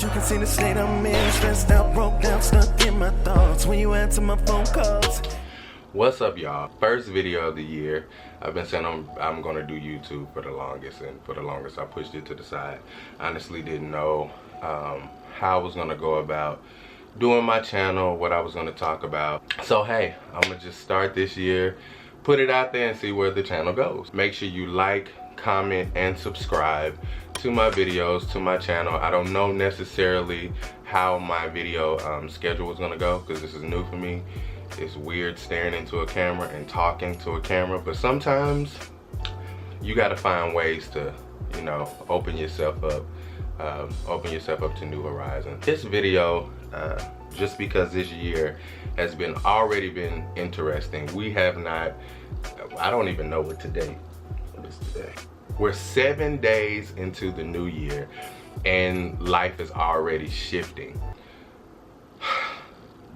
you can see the state I'm in. Stressed out, broke down, stuck in my thoughts when you answer my phone calls. What's up, y'all? First video of the year. I've been saying I'm gonna do YouTube for the longest, and for the longest I pushed it to the side. Honestly didn't know how I was gonna go about doing my channel, what I was gonna talk about. So hey, I'm gonna just start this year, put it out there and see where the channel goes. Make sure you like, comment, and subscribe to my videos, to my channel. I don't know necessarily how my video schedule is gonna go, because this is new for me. It's weird staring into a camera and talking to a camera, but sometimes you gotta find ways to, you know, open yourself up to new horizons. This video, just because this year has already been interesting. We have not, I don't even know what today is today. We're 7 days into the new year and life is already shifting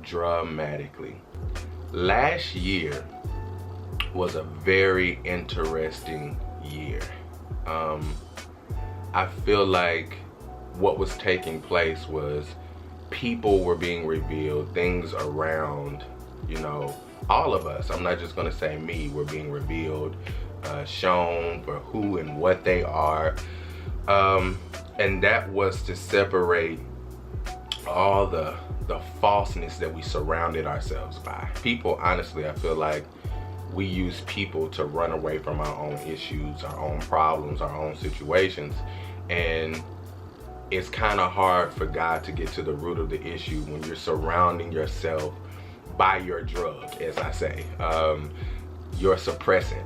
dramatically. Last year was a very interesting year. I feel like what was taking place was people were being revealed, things around, you know, all of us, I'm not just gonna say me, were being revealed, shown for who and what they are, and that was to separate all the falseness that we surrounded ourselves by. People, honestly, I feel like we use people to run away from our own issues, our own problems, our own situations, and it's kind of hard for God to get to the root of the issue when you're surrounding yourself by your drug, as I say, your suppressant.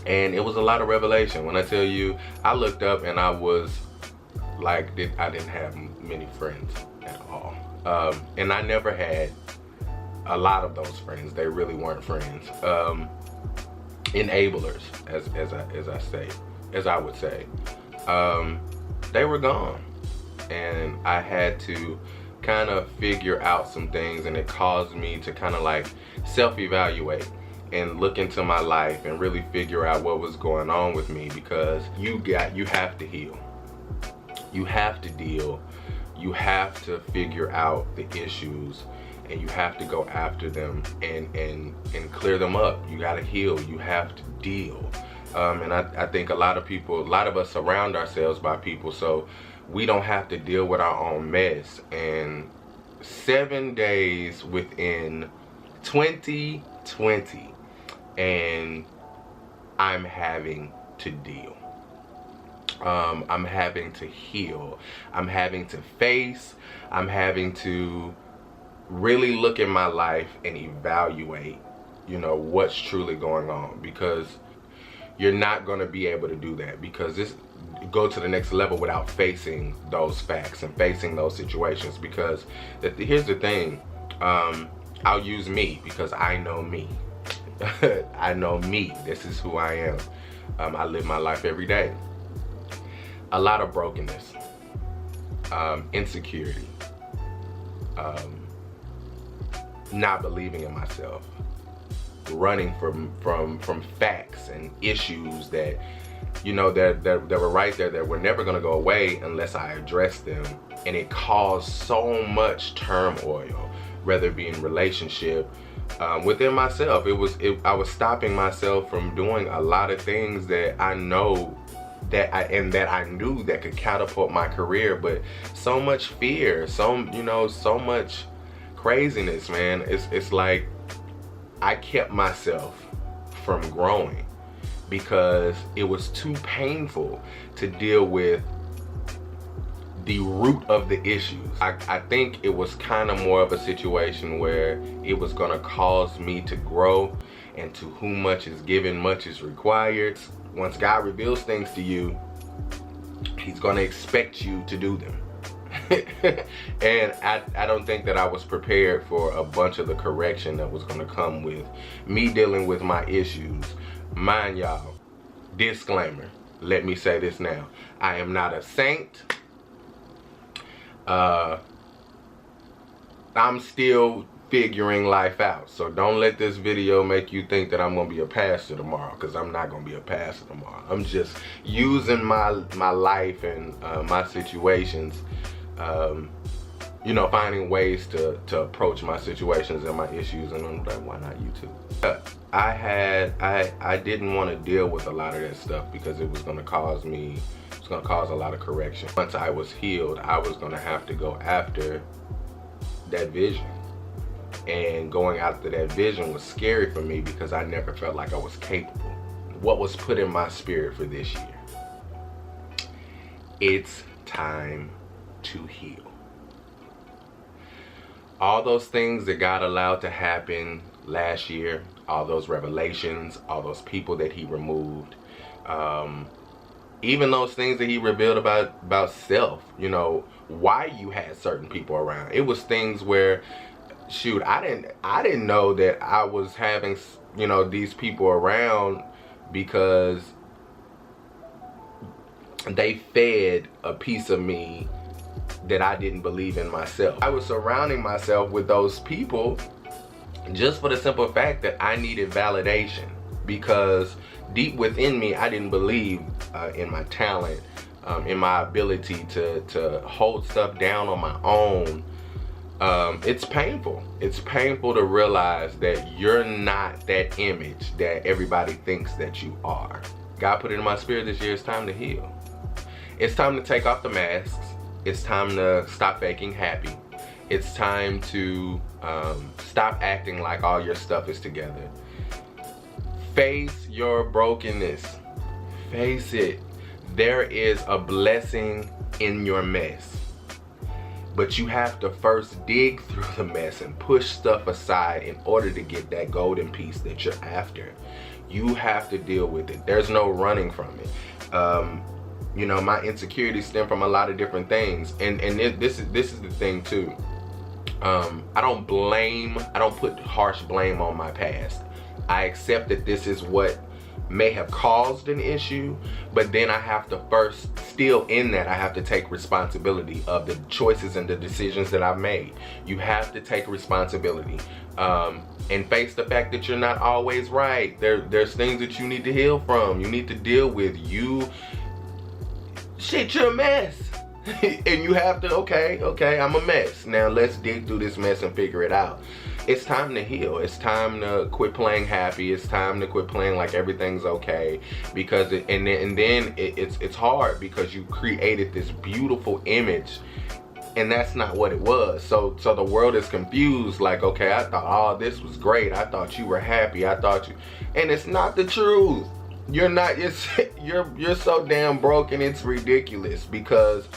And it was a lot of revelation. When I tell you, I looked up and I was like, I didn't have many friends at all. And I never had a lot of those friends. They really weren't friends. Enablers, as I would say. They were gone. And I had to kind of figure out some things, and it caused me to kind of like self-evaluate and look into my life and really figure out what was going on with me, because you have to heal. You have to deal. You have to figure out the issues, and you have to go after them and clear them up. You got to heal. You have to deal. And I think a lot of us surround ourselves by people so we don't have to deal with our own mess. And 7 days within 2020, and I'm having to deal. I'm having to heal. I'm having to face. I'm having to really look at my life and evaluate, you know, what's truly going on, because you're not going to be able to do that, because go to the next level without facing those facts and facing those situations. Because here's the thing, I'll use me because I know me. I know me. This is who I am. I live my life every day. A lot of brokenness, insecurity, not believing in myself, running from facts and issues that, you know, that were right there, that were never gonna go away unless I addressed them. And it caused so much turmoil, whether it be in relationship, within myself. I was stopping myself from doing a lot of things that I know that I knew that could catapult my career, but so much fear, so much craziness, man. It's like I kept myself from growing because it was too painful to deal with the root of the issues. I think it was kind of more of a situation where it was gonna cause me to grow, and to whom much is given, much is required. Once God reveals things to you, He's gonna expect you to do them. And I don't think that I was prepared for a bunch of the correction that was gonna come with me dealing with my issues. Mind y'all, disclaimer, let me say this now. I am not a saint. I'm still figuring life out. So don't let this video make you think that I'm gonna be a pastor tomorrow, because I'm not gonna be a pastor tomorrow. I'm just using my life and my situations you know, finding ways to approach my situations and my issues, and I'm like, why not YouTube? I didn't want to deal with a lot of that stuff because it was going to cause a lot of correction. Once I was healed, I was going to have to go after that vision. And going after that vision was scary for me because I never felt like I was capable. What was put in my spirit for this year? It's time to heal. All those things that God allowed to happen last year, all those revelations, all those people that he removed, even those things that he revealed about self, you know, why you had certain people around. It was things where, shoot, I didn't know that I was having, you know, these people around because they fed a piece of me that I didn't believe in myself. I was surrounding myself with those people just for the simple fact that I needed validation, because deep within me I didn't believe in my talent, in my ability to hold stuff down on my own. It's painful. It's painful to realize that you're not that image that everybody thinks that you are. God put it in my spirit this year, it's time to heal. It's time to take off the masks. It's time to stop faking happy. It's time to stop acting like all your stuff is together. Face your brokenness. Face it. There is a blessing in your mess. But you have to first dig through the mess and push stuff aside in order to get that golden piece that you're after. You have to deal with it. There's no running from it. You know, my insecurities stem from a lot of different things, and this is the thing too. I don't put harsh blame on my past. I accept that this is what may have caused an issue, but then I have to first, still in that, I have to take responsibility of the choices and the decisions that I've made. You have to take responsibility and face the fact that you're not always right. There's things that you need to heal from, you need to deal with. Shit, you're a mess. And you have to, okay, I'm a mess. Now let's dig through this mess and figure it out. It's time to heal. It's time to quit playing happy. It's time to quit playing like everything's okay. Because it's hard because you created this beautiful image and that's not what it was. So the world is confused, like, okay, I thought all this was great. I thought you were happy. And it's not the truth. You're not. You're so damn broken. It's ridiculous because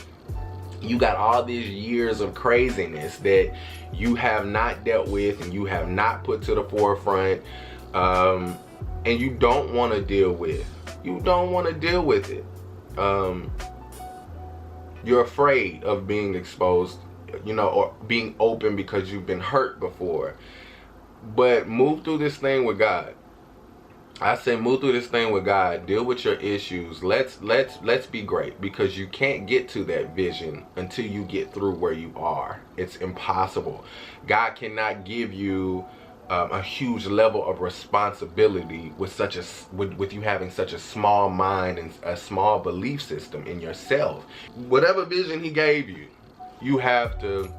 you got all these years of craziness that you have not dealt with and you have not put to the forefront, and you don't want to deal with. You don't want to deal with it. You're afraid of being exposed, you know, or being open because you've been hurt before. But move through this thing with God. I say move through this thing with God. Deal with your issues. Let's be great, because you can't get to that vision until you get through where you are. It's impossible. God cannot give you a huge level of responsibility with with you having such a small mind and a small belief system in yourself. Whatever vision he gave you, you have to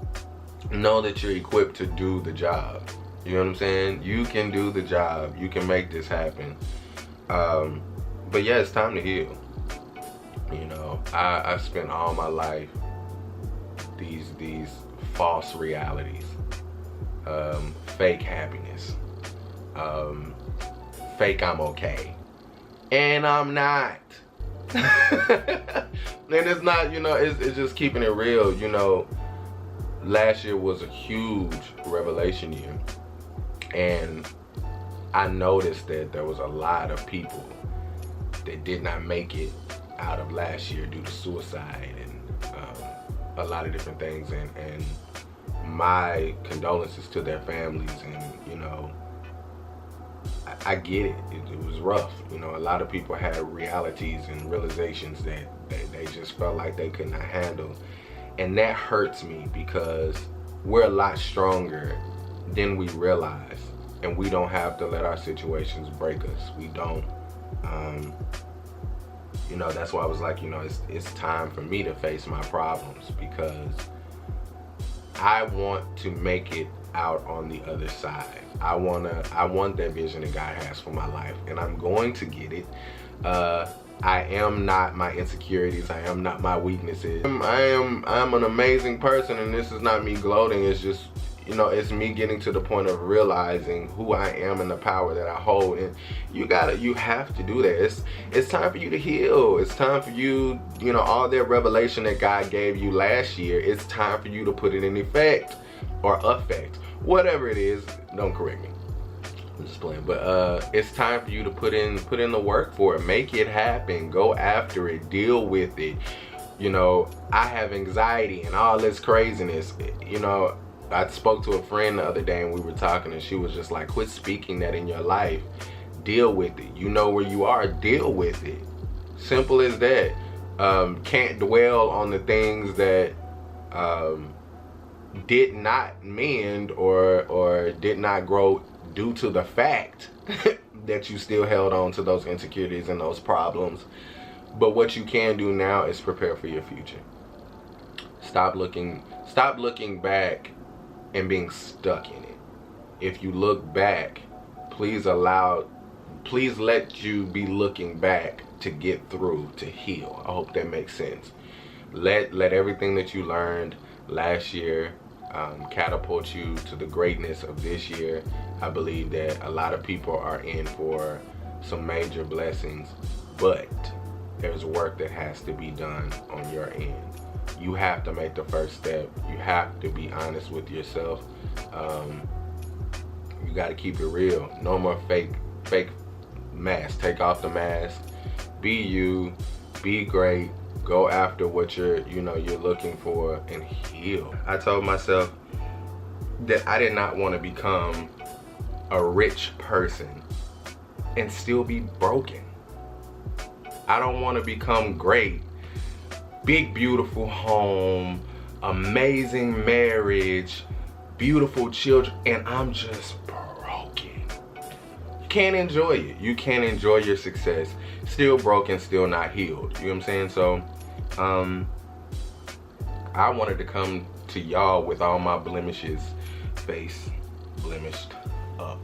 know that you're equipped to do the job. You know what I'm saying? You can do the job. You can make this happen. But yeah, it's time to heal. You know, I spent all my life these false realities, fake happiness, fake I'm okay, and I'm not. And it's not, you know, it's just keeping it real. You know, last year was a huge revelation year. And I noticed that there was a lot of people that did not make it out of last year due to suicide and a lot of different things. And my condolences to their families. And, you know, I get it. It was rough. You know, a lot of people had realities and realizations that they just felt like they could not handle. And that hurts me because we're a lot stronger than we realize, and we don't have to let our situations break us. We don't. You know, that's why I was like, you know, it's time for me to face my problems, because I want to make it out on the other side. I want that vision that God has for my life, and I'm going to get it. I am not my insecurities. I am not my weaknesses. I'm an amazing person, and this is not me gloating. It's just, you know, it's me getting to the point of realizing who I am and the power that I hold. And you have to do that. It's time for you to heal. It's time for you, you know, all that revelation that God gave you last year, it's time for you to put it in effect, or affect, whatever it is. Don't correct me, I'm just playing. But it's time for you to put in the work for it. Make it happen. Go after it. Deal with it. You know, I have anxiety and all this craziness. You know, I spoke to a friend the other day and we were talking, and she was just like, quit speaking that in your life. Deal with it. You know where you are. Deal with it. Simple as that. Can't dwell on the things that did not mend or did not grow due to the fact that you still held on to those insecurities and those problems. But what you can do now is prepare for your future. Stop looking back and being stuck in it. If you look back, please let you be looking back to get through, to heal. I hope that makes sense. Let everything that you learned last year catapult you to the greatness of this year. I believe that a lot of people are in for some major blessings, but there's work that has to be done on your end. You have to make the first step. You have to be honest with yourself. You got to keep it real. No more fake mask. Take off the mask. Be you. Be great. Go after what you're looking for, and heal. I told myself that I did not want to become a rich person and still be broken. I don't want to become great, big beautiful home, amazing marriage, beautiful children, and I'm just broken. You can't enjoy it. You can't enjoy your success still broken, still not healed. You know what I'm saying? So I wanted to come to y'all with all my blemishes, face blemished up,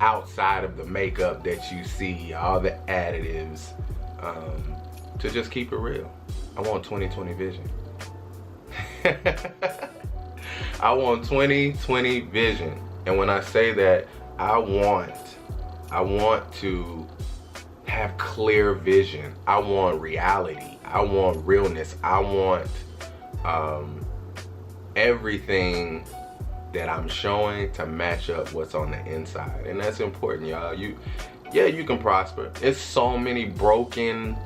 outside of the makeup that you see, all the additives, to just keep it real. I want 2020 vision. I want 2020 vision. And when I say that, I want to have clear vision. I want reality. I want realness. I want everything that I'm showing to match up what's on the inside. And that's important, y'all. You can prosper. It's so many broken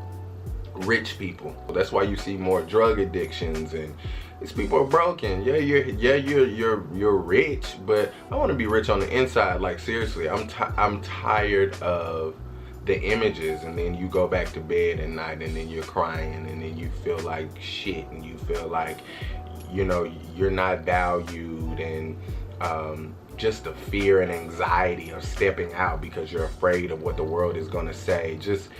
rich people. That's why you see more drug addictions, and these people are broken. You're rich, but I want to be rich on the inside. Like, seriously, I'm tired of the images, and then you go back to bed at night and then you're crying, and then you feel like shit, and you feel like, you know, you're not valued, and just the fear and anxiety of stepping out because you're afraid of what the world is going to say. Just,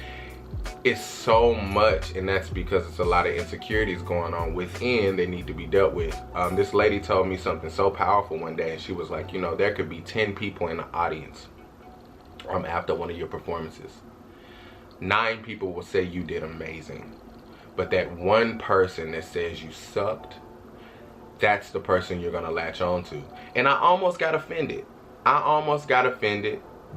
it's so much, and that's because it's a lot of insecurities going on within that need to be dealt with. This lady told me something so powerful one day, and she was like, you know, there could be 10 people in the audience after one of your performances. 9 people will say you did amazing, but that one person that says you sucked, that's the person you're gonna latch on to. And I almost got offended.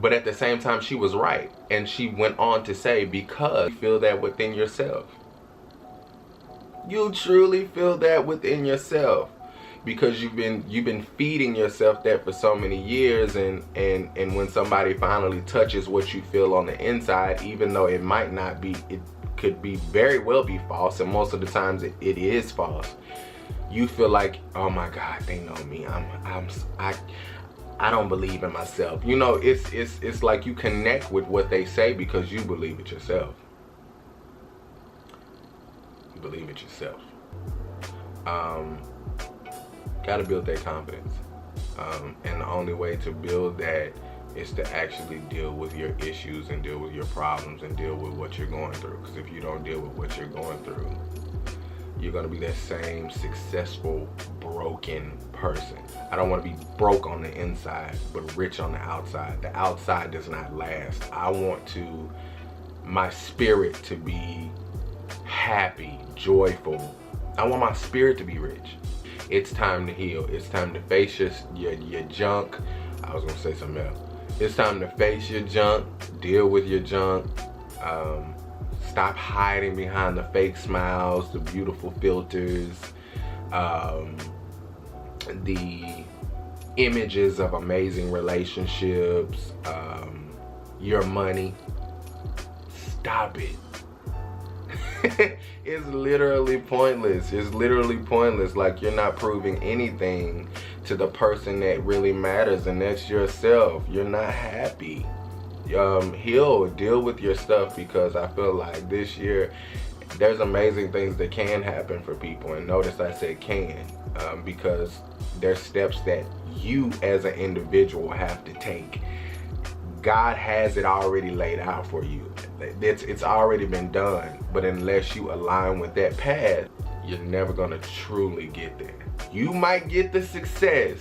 But at the same time, she was right. And she went on to say, because you feel that within yourself. You truly feel that within yourself. Because you've been feeding yourself that for so many years, and when somebody finally touches what you feel on the inside, even though it might not be, it could be very well be false, and most of the times it is false. You feel like, oh my God, they know me. I don't believe in myself. You know, it's like you connect with what they say because you believe it yourself. You believe it yourself. Gotta build that confidence. And the only way to build that is to actually deal with your issues and deal with your problems and deal with what you're going through. Because if you don't deal with what you're going through, you're gonna be that same successful, broken person. I don't wanna be broke on the inside, but rich on the outside. The outside does not last. I want my spirit to be happy, joyful. I want my spirit to be rich. It's time to heal. It's time to face your junk. I was gonna say something else. It's time to face your junk, deal with your junk. Stop hiding behind the fake smiles, the beautiful filters, the images of amazing relationships, your money. Stop it. It's literally pointless. It's literally pointless. Like, you're not proving anything to the person that really matters, and that's yourself. You're not happy. Heal, deal with your stuff, because I feel like this year there's amazing things that can happen for people. And notice I said can, because there's steps that you as an individual have to take. God has it already laid out for you. It's already been done. But unless you align with that path, you're never gonna truly get there. You might get the success,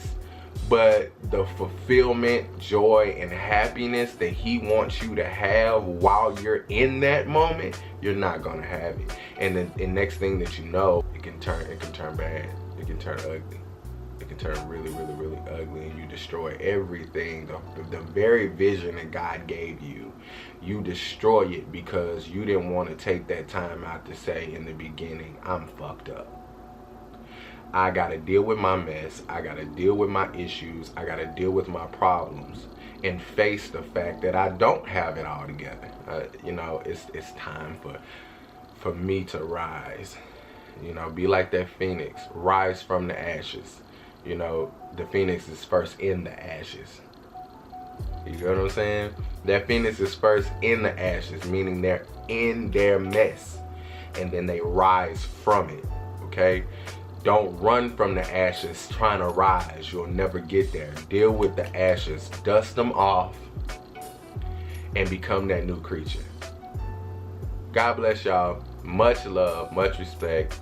but the fulfillment, joy, and happiness that he wants you to have while you're in that moment, you're not gonna have it. And the next thing that you know, it can turn bad. It can turn ugly. It can turn really, really, really ugly, and you destroy everything. The very vision that God gave you, you destroy it because you didn't want to take that time out to say in the beginning, I'm fucked up. I gotta deal with my mess. I gotta deal with my issues. I gotta deal with my problems and face the fact that I don't have it all together. You know, it's time for me to rise. You know, be like that phoenix, rise from the ashes. You know, the phoenix is first in the ashes. You know what I'm saying? That phoenix is first in the ashes, meaning they're in their mess, and then they rise from it, okay? Don't run from the ashes trying to rise. You'll never get there. Deal with the ashes, dust them off, and become that new creature. God bless y'all. Much love, much respect.